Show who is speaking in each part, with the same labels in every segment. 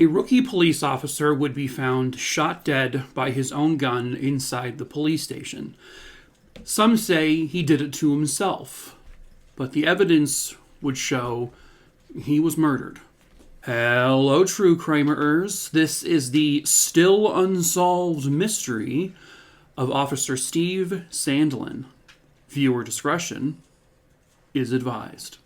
Speaker 1: A rookie police officer would be found shot dead by his own gun inside the police station. Some say he did it to himself, but the evidence would show he was murdered. Hello, true crimerers. This is the still unsolved mystery of Officer Steve Sandlin. Viewer discretion is advised.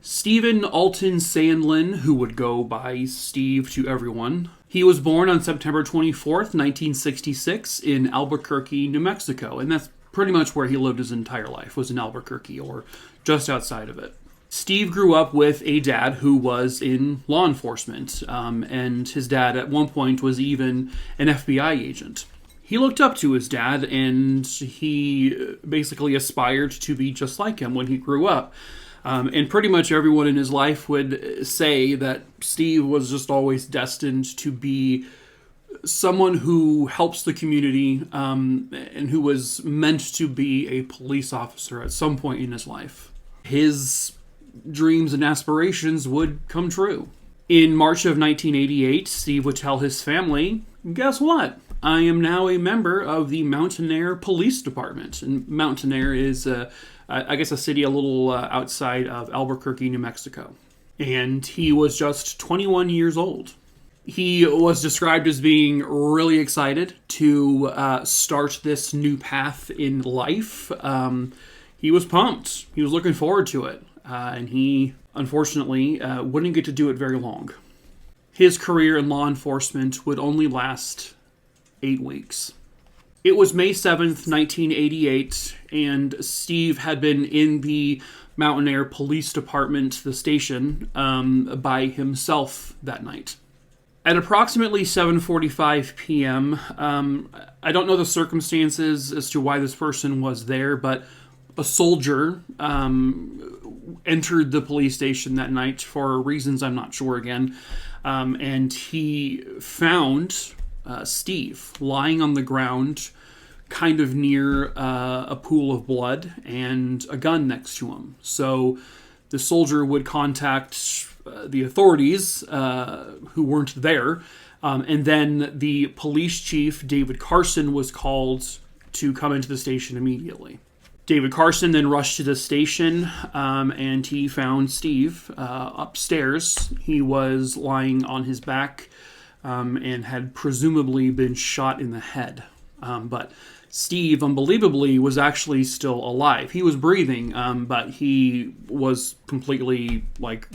Speaker 1: Stephen Alton Sandlin, who would go by Steve to everyone. He was born on September 24th, 1966 in Albuquerque, New Mexico, and that's pretty much where he lived his entire life, was in Albuquerque or just outside of it. Steve grew up with a dad who was in law enforcement, and his dad at one point was even an FBI agent. He looked up to his dad, and he basically aspired to be just like him when he grew up. And pretty much everyone in his life would say that Steve was just always destined to be someone who helps the community, and who was meant to be a police officer at some point in his life. His dreams and aspirations would come true. In March of 1988, Steve would tell his family, guess what? I am now a member of the Mountainair Police Department. And Mountainair is, I guess, a city a little outside of Albuquerque, New Mexico. And he was just 21 years old. He was described as being really excited to start this new path in life. He was pumped. He was looking forward to it. And he, unfortunately, wouldn't get to do it very long. His career in law enforcement would only last 8 weeks. It was May 7th, 1988, and Steve had been in the Mountainair Police Department, the station, by himself that night. At approximately 7:45 p.m., I don't know the circumstances as to why this person was there, but a soldier entered the police station that night for reasons I'm not sure again, and he found Steve lying on the ground kind of near a pool of blood and a gun next to him. So the soldier would contact the authorities who weren't there, and then the police chief, David Carson, was called to come into the station immediately. David Carson then rushed to the station, and he found Steve upstairs. He was lying on his back, and had presumably been shot in the head. But Steve, unbelievably, was actually still alive. He was breathing, but he was completely,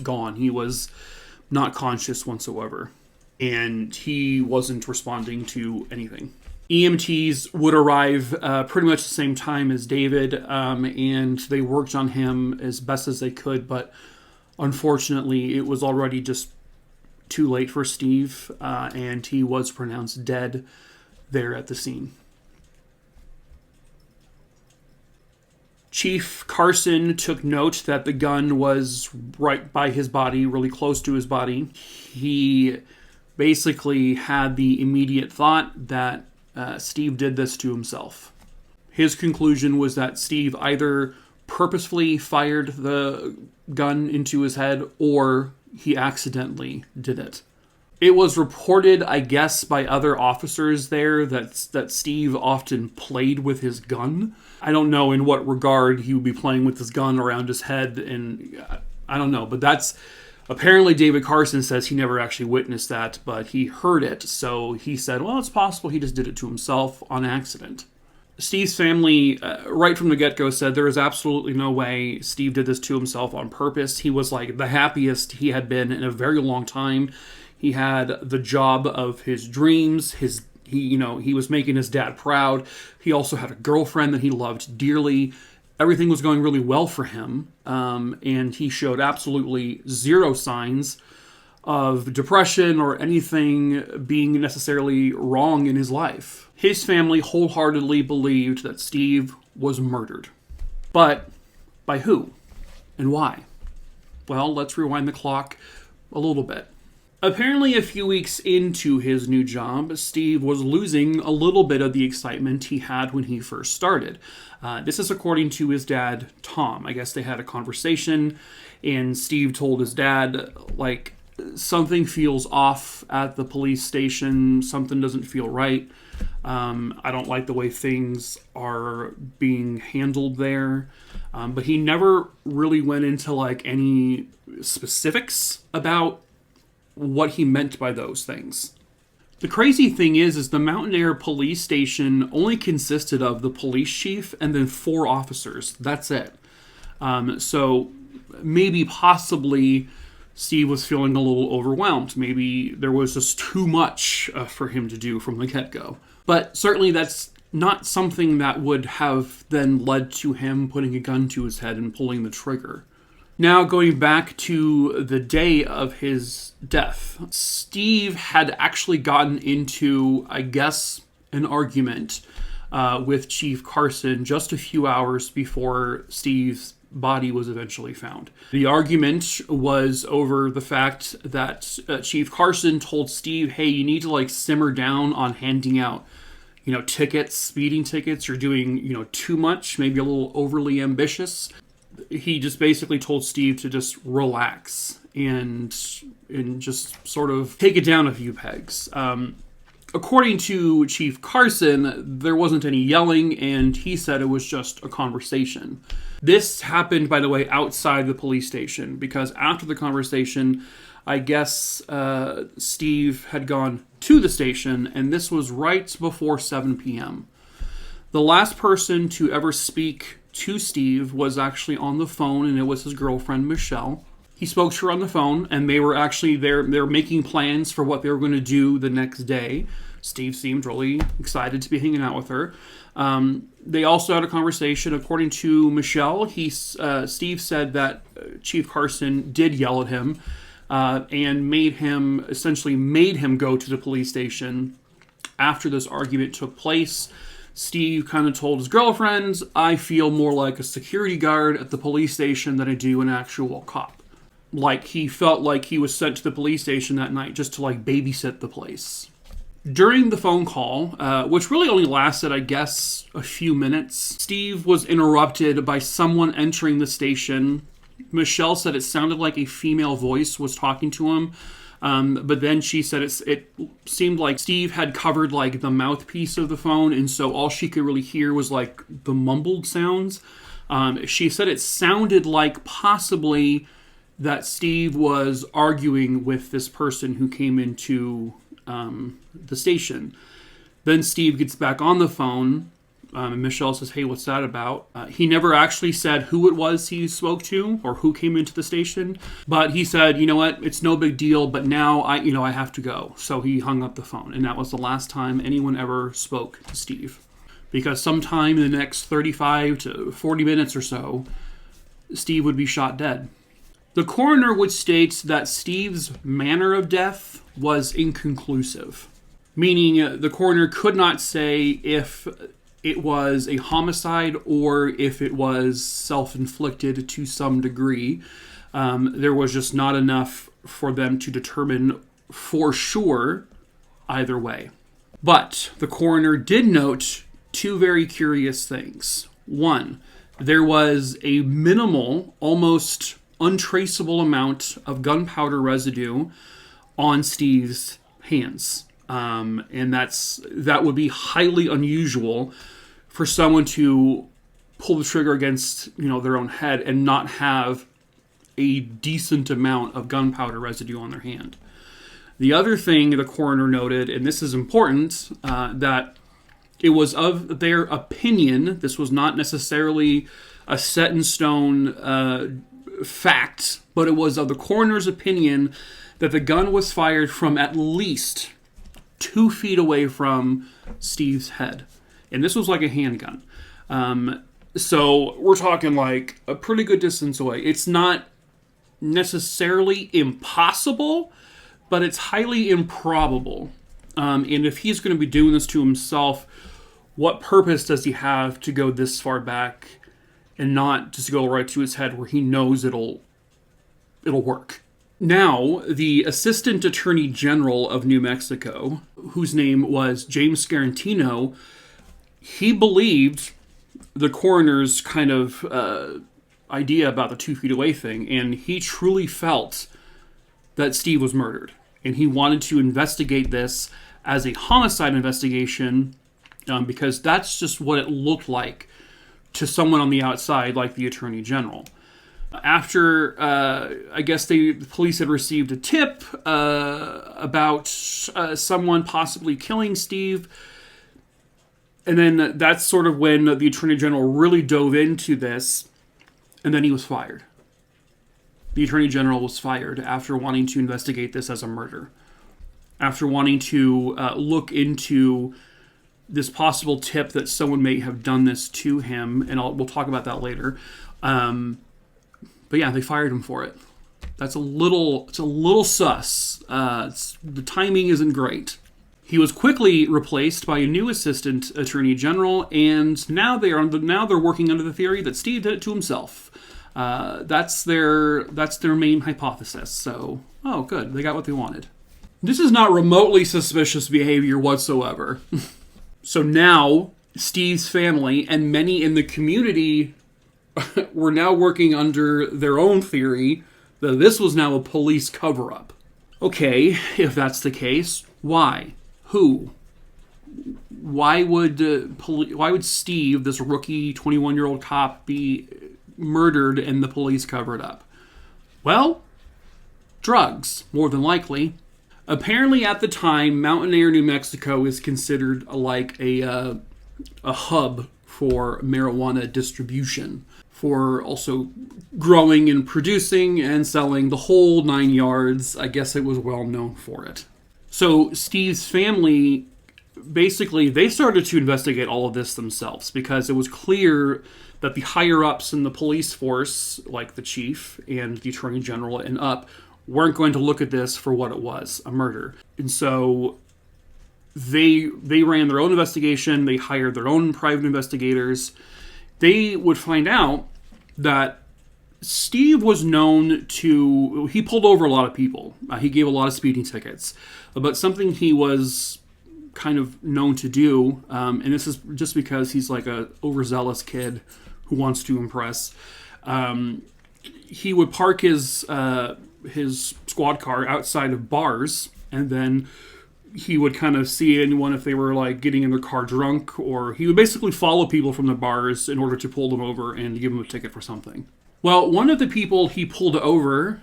Speaker 1: gone. He was not conscious whatsoever. And he wasn't responding to anything. EMTs would arrive pretty much the same time as David, and they worked on him as best as they could, but unfortunately, it was already just too late for Steve, and he was pronounced dead there at the scene. Chief Carson took note that the gun was right by his body, really close to his body. He basically had the immediate thought that Steve did this to himself. His conclusion was that Steve either purposefully fired the gun into his head or he accidentally did it. It was reported, I guess, by other officers there that Steve often played with his gun. I don't know in what regard he would be playing with his gun around his head, and I don't know, but that's apparently David Carson says he never actually witnessed that, but he heard it, so he said, well, it's possible he just did it to himself on accident. Steve's family, right from the get-go, said there is absolutely no way Steve did this to himself on purpose. He was the happiest he had been in a very long time. He had the job of his dreams. He was making his dad proud. He also had a girlfriend that he loved dearly. Everything was going really well for him, and he showed absolutely zero signs of depression or anything being necessarily wrong in his life. His family wholeheartedly believed that Steve was murdered. But by who and why? Well, let's rewind the clock a little bit. Apparently, a few weeks into his new job, Steve was losing a little bit of the excitement he had when he first started. This is according to his dad, Tom. I guess they had a conversation, and Steve told his dad, like, something feels off at the police station, something doesn't feel right. I don't like the way things are being handled there. But he never really went into, like, any specifics about what he meant by those things. The crazy thing is the Mountain Air police station only consisted of the police chief and then 4 officers. That's it. So maybe possibly Steve was feeling a little overwhelmed. Maybe there was just too much for him to do from the get-go. But certainly that's not something that would have then led to him putting a gun to his head and pulling the trigger. Now, going back to the day of his death, Steve had actually gotten into, I guess, an argument with Chief Carson just a few hours before Steve's body was eventually found. The argument was over the fact that Chief Carson told Steve, hey, you need to, like, simmer down on handing out, tickets, speeding tickets. You're doing, too much, maybe a little overly ambitious. He just basically told Steve to just relax and just sort of take it down a few pegs. According to Chief Carson, there wasn't any yelling, and he said it was just a conversation. This happened, by the way, outside the police station, because after the conversation, I guess Steve had gone to the station, and this was right before 7 p.m. The last person to ever speak to Steve was actually on the phone, and it was his girlfriend, Michelle. He spoke to her on the phone, and they were actually they're making plans for what they were going to do the next day. Steve seemed really excited to be hanging out with her. They also had a conversation. According to Michelle, Steve said that Chief Carson did yell at him and essentially made him go to the police station after this argument took place. Steve kind of told his girlfriend, I feel more like a security guard at the police station than I do an actual cop. Like, he felt like he was sent to the police station that night just to, like, babysit the place. During the phone call, which really only lasted, I guess, a few minutes, Steve was interrupted by someone entering the station. Michelle said it sounded like a female voice was talking to him. But then she said it seemed like Steve had covered, like, the mouthpiece of the phone, and so all she could really hear was, like, the mumbled sounds. She said it sounded like possibly that Steve was arguing with this person who came into the station. Then Steve gets back on the phone, and Michelle says, hey, what's that about? He never actually said who it was he spoke to or who came into the station, but he said, you know what, it's no big deal, but now I have to go. So he hung up the phone, and that was the last time anyone ever spoke to Steve. Because sometime in the next 35 to 40 minutes or so, Steve would be shot dead. The coroner would state that Steve's manner of death was inconclusive, meaning the coroner could not say if it was a homicide or if it was self-inflicted to some degree. There was just not enough for them to determine for sure either way. But the coroner did note 2 very curious things. One, there was a minimal, almost untraceable amount of gunpowder residue on Steve's hands. And that would be highly unusual for someone to pull the trigger against, their own head and not have a decent amount of gunpowder residue on their hand. The other thing the coroner noted, and this is important, that it was of their opinion, this was not necessarily a set in stone fact, but it was of the coroner's opinion that the gun was fired from at least 2 feet away from Steve's head. And this was like a handgun. So we're talking like a pretty good distance away. It's not necessarily impossible, but it's highly improbable. And if he's going to be doing this to himself, what purpose does he have to go this far back and not just go right to his head where he knows it'll work? Now, the Assistant Attorney General of New Mexico, whose name was James Scarantino, he believed the coroner's kind of idea about the 2 feet away thing, and he truly felt that Steve was murdered. And he wanted to investigate this as a homicide investigation because that's just what it looked like to someone on the outside, like the Attorney General. After, I guess the police had received a tip about someone possibly killing Steve. And then that's sort of when the Attorney General really dove into this, and then he was fired. The Attorney General was fired after wanting to investigate this as a murder. After wanting to look into this possible tip that someone may have done this to him, and we'll talk about that later. But yeah, they fired him for it. It's a little sus. The timing isn't great. He was quickly replaced by a new assistant attorney general, and now they're working under the theory that Steve did it to himself. That's their main hypothesis. So, oh, good, they got what they wanted. This is not remotely suspicious behavior whatsoever. So now Steve's family and many in the community were now working under their own theory that this was now a police cover-up. Okay, if that's the case, why? Who? Why would Steve, this rookie 21-year-old cop, be murdered and the police cover it up? Well, drugs, more than likely. Apparently at the time, Mountain Air, New Mexico is considered like a hub for marijuana distribution, for also growing and producing and selling the whole 9 yards. I guess it was well known for it. So Steve's family, basically, they started to investigate all of this themselves because it was clear that the higher-ups in the police force, like the chief and the attorney general and up, weren't going to look at this for what it was, a murder. And so they ran their own investigation. They hired their own private investigators. They would find out that Steve was known to... He pulled over a lot of people. He gave a lot of speeding tickets. But something he was kind of known to do, and this is just because he's like a overzealous kid who wants to impress, he would park his squad car outside of bars, and then he would kind of see anyone if they were like getting in their car drunk, or he would basically follow people from the bars in order to pull them over and give them a ticket for something. Well, one of the people he pulled over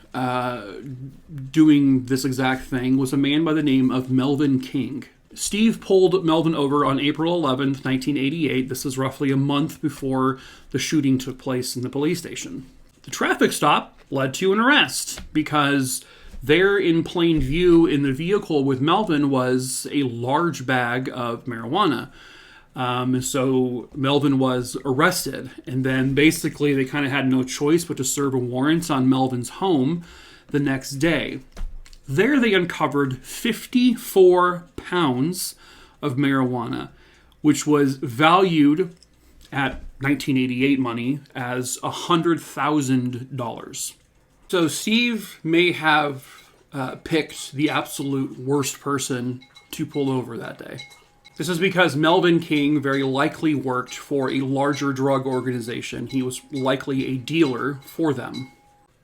Speaker 1: doing this exact thing was a man by the name of Melvin King. Steve pulled Melvin over on April 11th, 1988. This is roughly a month before the shooting took place in the police station. The traffic stop led to an arrest because there in plain view in the vehicle with Melvin was a large bag of marijuana. So Melvin was arrested, and then basically they kind of had no choice but to serve a warrant on Melvin's home the next day. There they uncovered 54 pounds of marijuana, which was valued at 1988 money as $100,000. So Steve may have picked the absolute worst person to pull over that day. This is because Melvin King very likely worked for a larger drug organization. He was likely a dealer for them.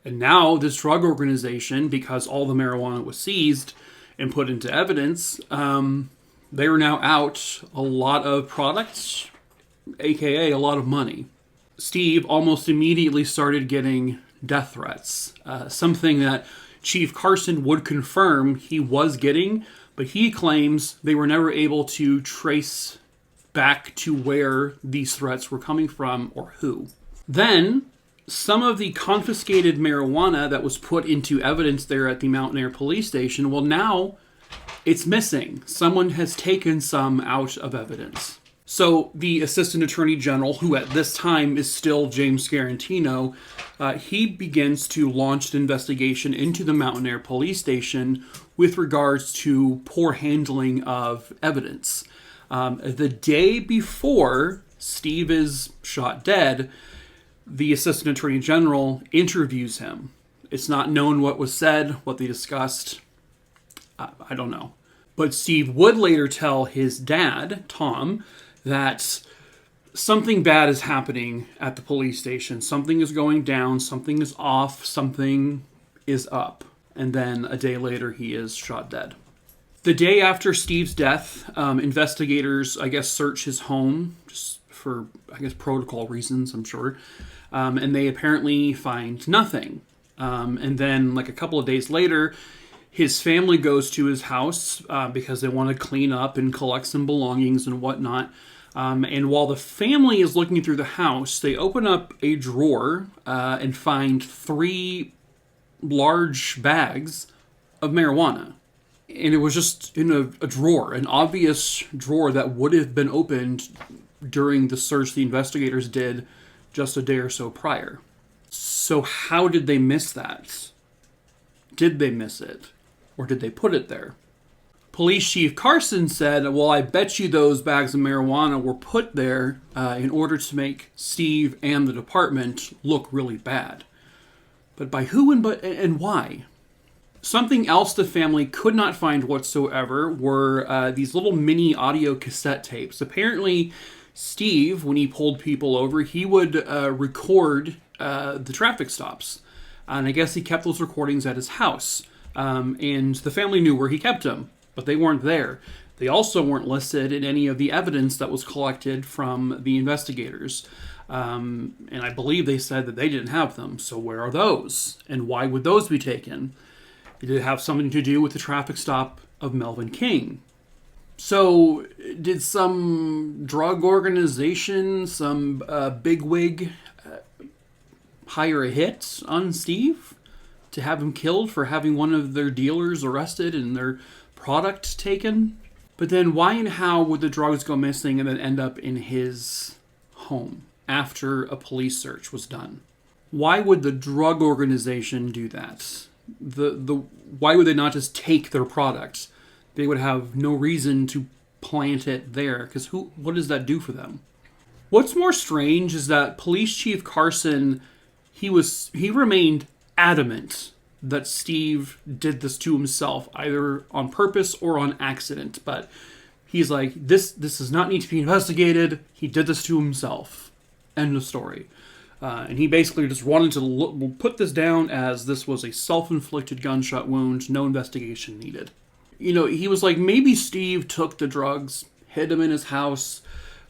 Speaker 1: And now this drug organization, because all the marijuana was seized and put into evidence, they were now out a lot of products, aka a lot of money. Steve almost immediately started getting death threats, something that Chief Carson would confirm he was getting, but he claims they were never able to trace back to where these threats were coming from or who. Then, some of the confiscated marijuana that was put into evidence there at the Mountain Air police station, well, now it's missing. Someone has taken some out of evidence. So the Assistant Attorney General, who at this time is still James Scarantino, he begins to launch an investigation into the Mountain Air police station with regards to poor handling of evidence. The day before Steve is shot dead, the Assistant Attorney General interviews him It's not known what was said, what they discussed. I don't know. But Steve would later tell his dad, Tom, that something bad is happening at the police station. Something is going down, something is off, something is up. And then a day later, he is shot dead. The day after Steve's death, investigators, I guess, search his home, just for, I guess, protocol reasons, I'm sure. And they apparently find nothing. And then, like a couple of days later, his family goes to his house because they want to clean up and collect some belongings and whatnot. And while the family is looking through the house, they open up a drawer and find 3 large bags of marijuana. And it was just in a drawer, an obvious drawer that would have been opened during the search the investigators did just a day or so prior. So how did they miss that? Did they miss it? Or did they put it there? Police Chief Carson said, well, I bet you those bags of marijuana were put there in order to make Steve and the department look really bad. But by who and why? Something else the family could not find whatsoever were these little mini audio cassette tapes. Apparently, Steve, when he pulled people over, he would record the traffic stops. And I guess he kept those recordings at his house. And the family knew where he kept them, but they weren't there. They also weren't listed in any of the evidence that was collected from the investigators. And I believe they said that they didn't have them. So where are those? And why would those be taken? Did it have something to do with the traffic stop of Melvin King? So did some drug organization, some bigwig hire a hit on Steve to have him killed for having one of their dealers arrested and their product taken? But then why and how would the drugs go missing and then end up in his home after a police search was done? Why would the drug organization do that? Why would they not just take their product? They would have no reason to plant it there, because what does that do for them? What's more strange is that Police Chief Carson, he remained adamant that Steve did this to himself, either on purpose or on accident. But he's like, this does not need to be investigated. He did this to himself. End of story. And he basically just wanted to put this down as this was a self-inflicted gunshot wound, no investigation needed. You know, he was like, maybe Steve took the drugs, hid them in his house,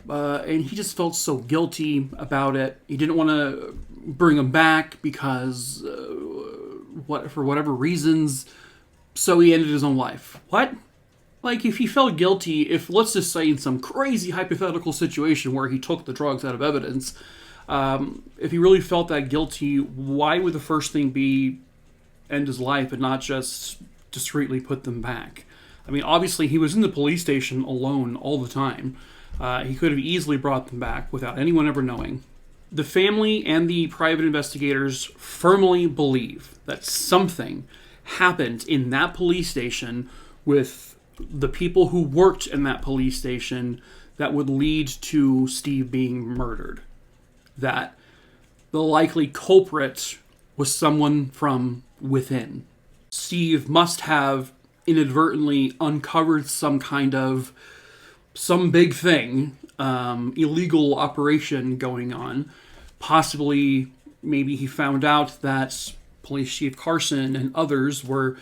Speaker 1: and he just felt so guilty about it. He didn't want to bring them back because, for whatever reasons, so he ended his own life. What? Like, if he felt guilty, let's just say in some crazy hypothetical situation where he took the drugs out of evidence, if he really felt that guilty, why would the first thing be end his life and not just discreetly put them back? I mean, obviously he was in the police station alone all the time. He could have easily brought them back without anyone ever knowing. The family and the private investigators firmly believe that something happened in that police station with the people who worked in that police station that would lead to Steve being murdered. That the likely culprit was someone from within. Steve must have inadvertently uncovered some big thing, illegal operation going on. Possibly, maybe he found out that Police Chief Carson and others were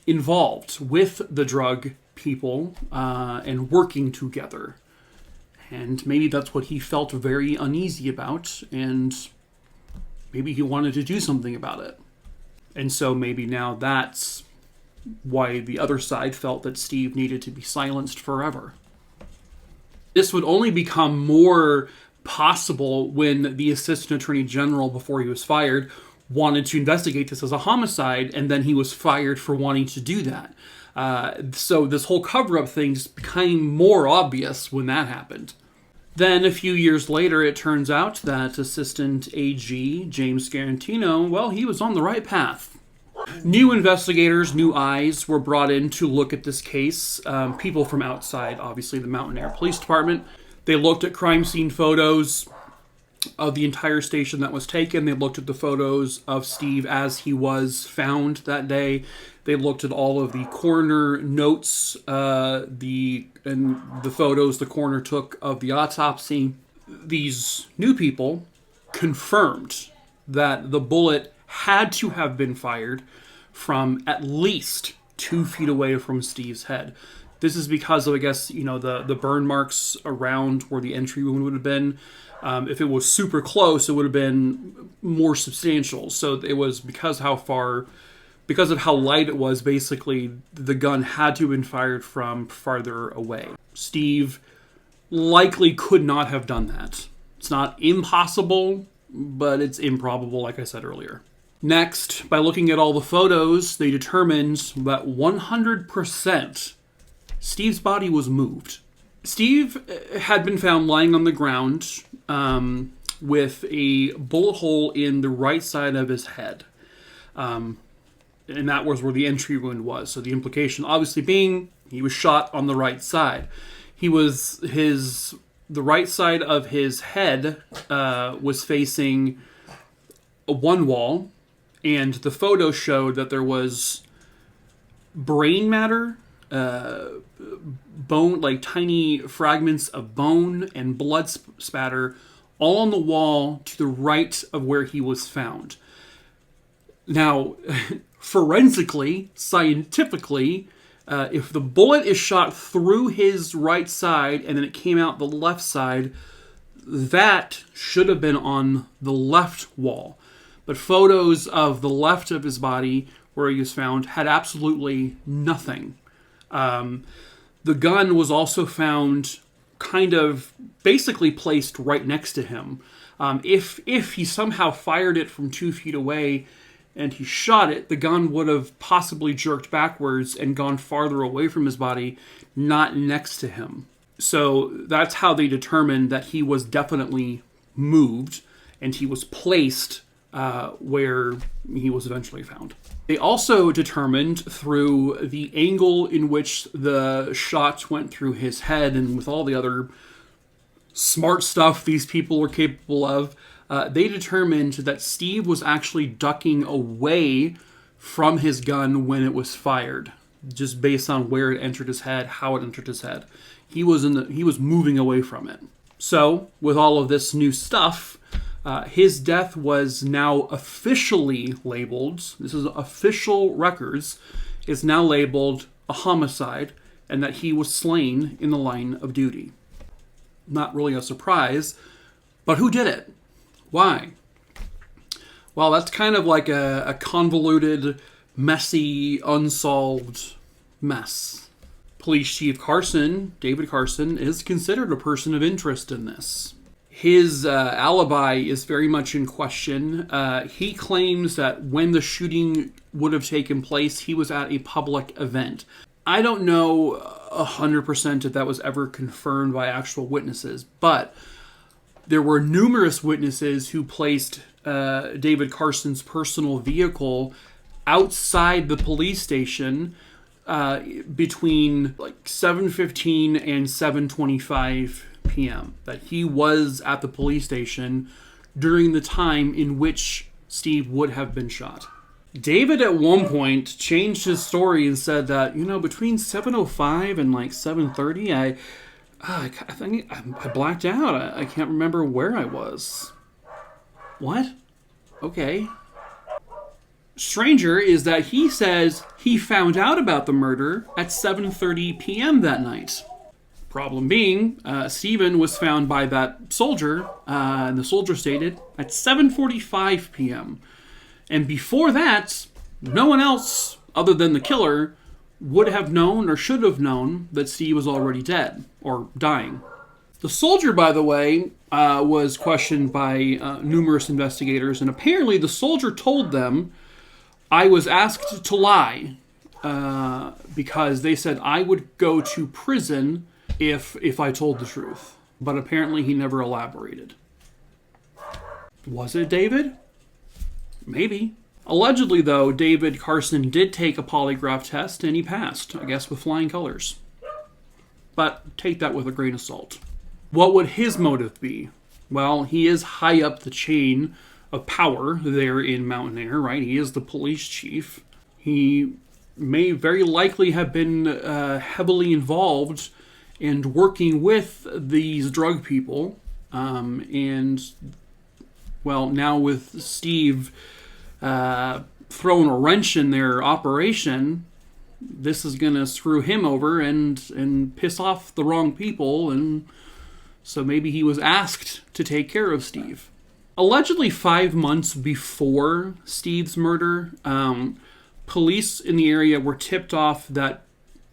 Speaker 1: involved with the drug people and working together. And maybe that's what he felt very uneasy about, and maybe he wanted to do something about it. And so maybe now that's why the other side felt that Steve needed to be silenced forever. This would only become more possible when the Assistant Attorney General, before he was fired, wanted to investigate this as a homicide, and then he was fired for wanting to do that. So this whole cover-up thing just became more obvious when that happened. Then a few years later, it turns out that Assistant AG James Scarantino, well, he was on the right path. New investigators, new eyes were brought in to look at this case. People from outside, obviously, the Mountain Air Police Department. They looked at crime scene photos. of the entire station that was taken. They looked at the photos of Steve as he was found that day. They looked at all of the coroner notes, the photos the coroner took of the autopsy. These new people confirmed that the bullet had to have been fired from at least 2 feet away from Steve's head. This is because of, I guess, the burn marks around where the entry wound would have been. If it was super close, it would have been more substantial. So it was because of how light it was, basically, the gun had to have been fired from farther away. Steve likely could not have done that. It's not impossible, but it's improbable, like I said earlier. Next, by looking at all the photos, they determined that 100% Steve's body was moved. Steve had been found lying on the ground with a bullet hole in the right side of his head. And that was where the entry wound was. So the implication obviously being he was shot on the right side. The right side of his head was facing one wall, and the photo showed that there was brain matter, bone, like tiny fragments of bone and blood spatter all on the wall to the right of where he was found. Now, forensically, scientifically, if the bullet is shot through his right side and then it came out the left side, that should have been on the left wall. But photos of the left of his body where he was found had absolutely nothing. The gun was also found kind of basically placed right next to him. If he somehow fired it from 2 feet away and he shot it, the gun would have possibly jerked backwards and gone farther away from his body, not next to him. So that's how they determined that he was definitely moved and he was placed where he was eventually found. They also determined through the angle in which the shots went through his head and with all the other smart stuff these people were capable of, they determined that Steve was actually ducking away from his gun when it was fired, just based on where it entered his head, how it entered his head. He was moving away from it. So, with all of this new stuff, his death was now officially labeled, this is official records, is now labeled a homicide, and that he was slain in the line of duty. Not really a surprise, but who did it? Why? Well, that's kind of like a convoluted, messy, unsolved mess. Police Chief David Carson, is considered a person of interest in this. His alibi is very much in question. He claims that when the shooting would have taken place, he was at a public event. I don't know 100% if that was ever confirmed by actual witnesses, but there were numerous witnesses who placed David Carson's personal vehicle outside the police station between like 7:15 and 7:25 p.m. That he was at the police station during the time in which Steve would have been shot. David at one point changed his story and said that, between 7:05 and like 7:30, I think I blacked out. I can't remember where I was. What? Okay. Stranger is that he says he found out about the murder at 7:30 p.m. that night. Problem being, Stephen was found by that soldier, and the soldier stated, at 7:45 p.m. And before that, no one else, other than the killer, would have known or should have known that Steve was already dead, or dying. The soldier, by the way, was questioned by numerous investigators, and apparently the soldier told them, I was asked to lie, because they said I would go to prison if I told the truth. But apparently he never elaborated. Was it David? Maybe. Allegedly, though, David Carson did take a polygraph test and he passed, I guess with flying colors. But take that with a grain of salt. What would his motive be? Well, he is high up the chain of power there in Mountain Air, right? He is the police chief. He may very likely have been heavily involved and working with these drug people. And, well, now with Steve throwing a wrench in their operation, this is going to screw him over and piss off the wrong people, and so maybe he was asked to take care of Steve. Allegedly 5 months before Steve's murder, police in the area were tipped off that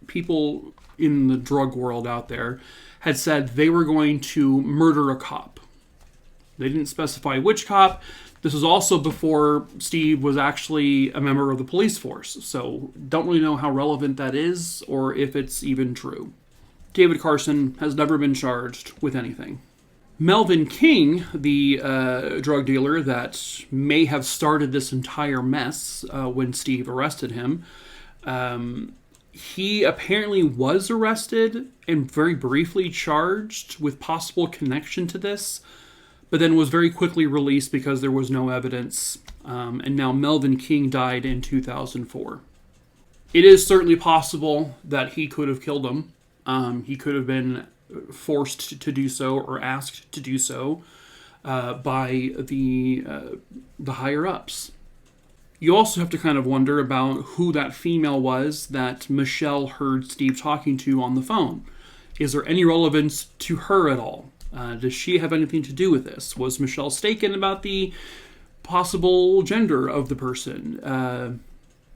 Speaker 1: people in the drug world out there had said they were going to murder a cop. They didn't specify which cop. This was also before Steve was actually a member of the police force, so don't really know how relevant that is or if it's even true. David Carson has never been charged with anything. Melvin King, the drug dealer that may have started this entire mess when Steve arrested him, he apparently was arrested and very briefly charged with possible connection to this, but then was very quickly released because there was no evidence. And now Melvin King died in 2004. It is certainly possible that he could have killed him. He could have been forced to do so or asked to do so by the higher-ups. You also have to kind of wonder about who that female was that Michelle heard Steve talking to on the phone. Is there any relevance to her at all? Does she have anything to do with this? Was Michelle mistaken about the possible gender of the person?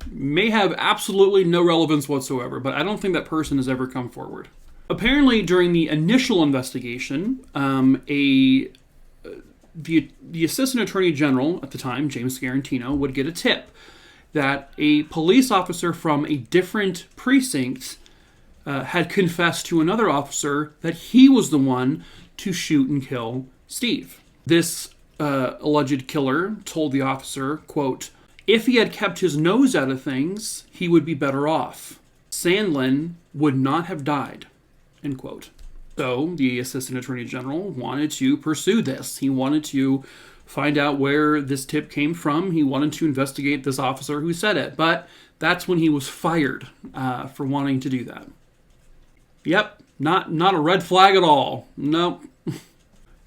Speaker 1: May have absolutely no relevance whatsoever, but I don't think that person has ever come forward. Apparently, during the initial investigation, the Assistant Attorney General at the time, James Garantino, would get a tip that a police officer from a different precinct had confessed to another officer that he was the one to shoot and kill Steve. This alleged killer told the officer, quote, "If he had kept his nose out of things, he would be better off. Sandlin would not have died," end quote. So the Assistant Attorney General wanted to pursue this. He wanted to find out where this tip came from. He wanted to investigate this officer who said it. But that's when he was fired for wanting to do that. Yep, not a red flag at all. Nope.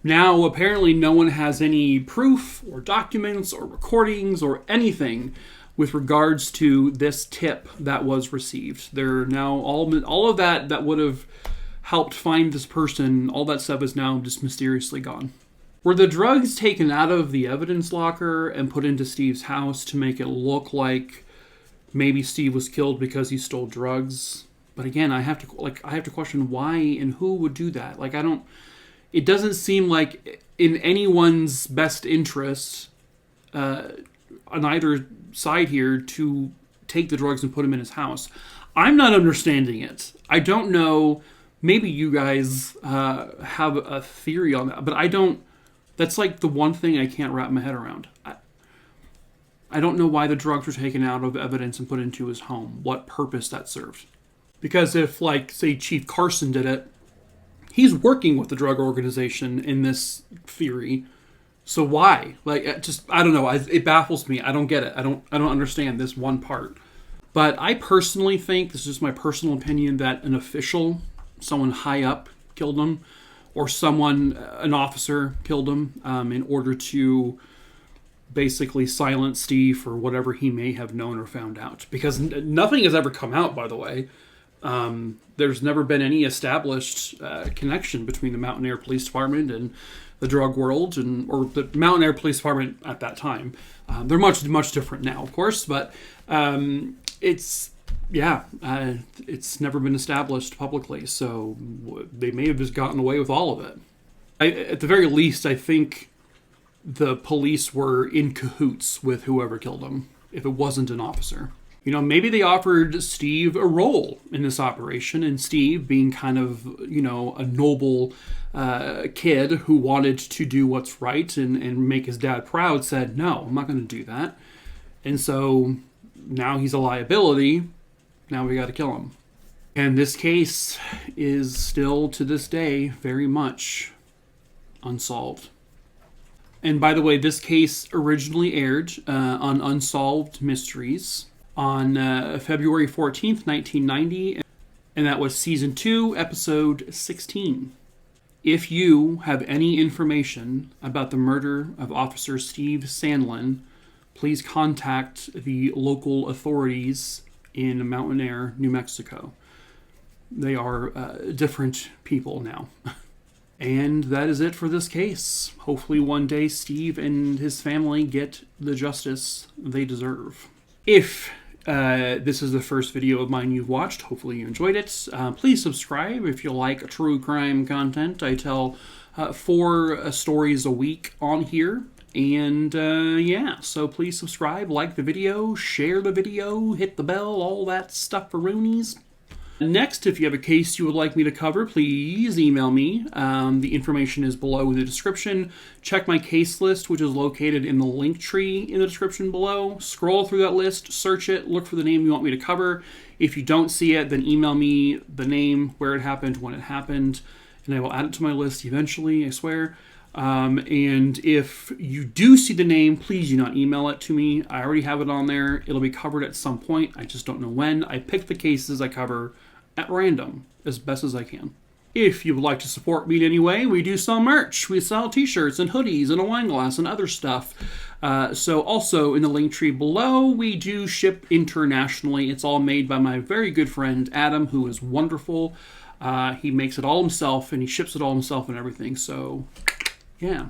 Speaker 1: Now, apparently no one has any proof or documents or recordings or anything with regards to this tip that was received. They're now all of that would have helped find this person, all that stuff is now just mysteriously gone. Were the drugs taken out of the evidence locker and put into Steve's house to make it look like maybe Steve was killed because he stole drugs? But again, I have to question why and who would do that. It doesn't seem like in anyone's best interest on either side here to take the drugs and put them in his house. I'm not understanding it. I don't know. Maybe you guys have a theory on that, but I don't. That's like the one thing I can't wrap my head around. I don't know why the drugs were taken out of evidence and put into his home. What purpose that served. Because if, say, Chief Carson did it, he's working with the drug organization in this theory. So why? I don't know. It baffles me. I don't get it. I don't understand this one part. But I personally think, this is just my personal opinion, that an official, someone high up, killed him, or an officer killed him in order to basically silence Steve for whatever he may have known or found out. Because nothing has ever come out, by the way. There's never been any established connection between the Mountain Air Police Department and the drug world, or the Mountain Air Police Department at that time. They're much, much different now, of course, but it's never been established publicly, so they may have just gotten away with all of it. At the very least, I think the police were in cahoots with whoever killed him, if it wasn't an officer. Maybe they offered Steve a role in this operation, and Steve, being kind of, a noble kid who wanted to do what's right and make his dad proud, said, no, I'm not going to do that. And so now he's a liability. Now we got to kill him. And this case is still, to this day, very much unsolved. And by the way, this case originally aired on Unsolved Mysteries on February 14th, 1990, and that was Season 2, Episode 16. If you have any information about the murder of Officer Steve Sandlin, please contact the local authorities in Mountain Air, New Mexico. They are different people now. And that is it for this case. Hopefully one day Steve and his family get the justice they deserve. If this is the first video of mine you've watched, hopefully you enjoyed it. Please subscribe if you like true crime content. I tell 4 stories a week on here. And yeah, so please subscribe, like the video, share the video, hit the bell, all that stuff for Roonies. Next, if you have a case you would like me to cover, please email me. The information is below in the description. Check my case list, which is located in the link tree in the description below. Scroll through that list, search it, look for the name you want me to cover. If you don't see it, then email me the name, where it happened, when it happened, and I will add it to my list eventually, I swear. And if you do see the name, please do not email it to me. I already have it on there. It'll be covered at some point. I just don't know when. I pick the cases I cover at random, as best as I can. If you would like to support me in any way, we do sell merch. We sell t-shirts and hoodies and a wine glass and other stuff. So also in the link tree below, we do ship internationally. It's all made by my very good friend Adam, who is wonderful. He makes it all himself and he ships it all himself and everything. So yeah.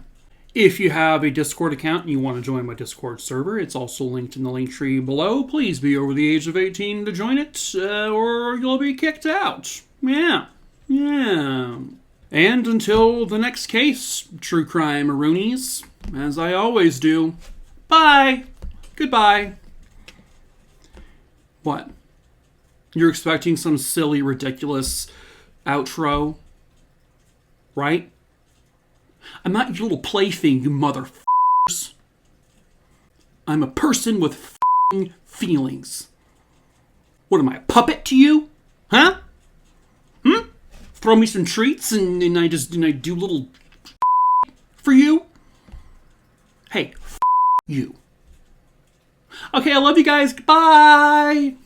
Speaker 1: If you have a Discord account and you want to join my Discord server, it's also linked in the link tree below. Please be over the age of 18 to join it, or you'll be kicked out. Yeah. Yeah. And until the next case, true crime Roonies, as I always do, bye. Goodbye. What? You're expecting some silly, ridiculous outro, right? I'm not your little plaything, you motherfuckers. I'm a person with f***ing feelings. What am I, a puppet to you? Huh? Throw me some treats and I do little for you? Hey, you. Okay, I love you guys. Goodbye.